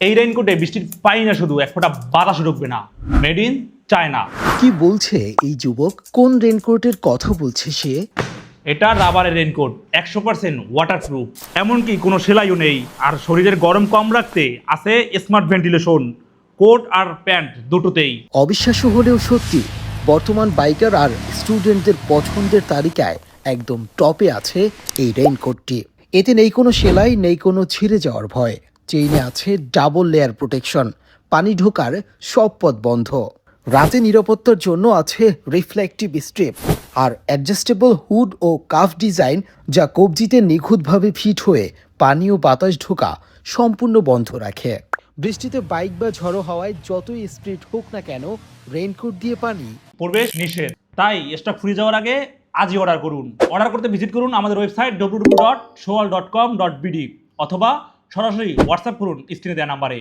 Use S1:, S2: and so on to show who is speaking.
S1: এই রেইনকোটে বৃষ্টির পানি না শুধু এক ফোঁটা বাতাসও ঢুকবে না। Made in China.
S2: কি বলছে এই যুবক? কোন রেনকোটের কথা বলছে সে?
S1: এটা রাবারের রেইনকোট, 100% ওয়াটারপ্রুফ, এমনকি কোনো সেলাইও নেই। আর শরীরের গরম কম রাখতে আছে স্মার্ট ভেন্টিলেশন, কোট আর প্যান্ট দুটোতেই।
S2: অবিশ্বাস্য হলেও সত্যি, বর্তমান বাইকার আর স্টুডেন্টদের পছন্দের তালিকায় একদম টপে আছে এই রেইনকোটটি। এতে নেই কোনো সেলাই, নেই কোনো ছিঁড়ে যাওয়ার ভয়। চেইনে আছে ডাবল লেয়ার প্রোটেকশন, পানি ঢোকার সব পথ বন্ধ। রাতে নিরাপত্তার জন্য আছে রিফ্লেকটিভ স্ট্রিপ আর অ্যাডজাস্টেবল হুড ও কাফ ডিজাইন, যা কবজিতে নিখুঁতভাবে ফিট হয়ে পানি ও বাতাস ঢোকা সম্পূর্ণ বন্ধ রাখে। বৃষ্টিতে বাইক বা ঝড়ো হাওয়ায় যতই স্পিড হোক না কেন, রেইনকোট দিয়ে পানি
S1: প্রবেশ নিষেধ। তাই স্টক ফুরিয়ে যাওয়ার আগে আজই অর্ডার করুন। অর্ডার করতে ভিজিট করুন আমাদের ওয়েবসাইট www.showal.com.bd অথবা সরাসরি হোয়াটসঅ্যাপ করুন স্ক্রিনে দেওয়া নাম্বারে।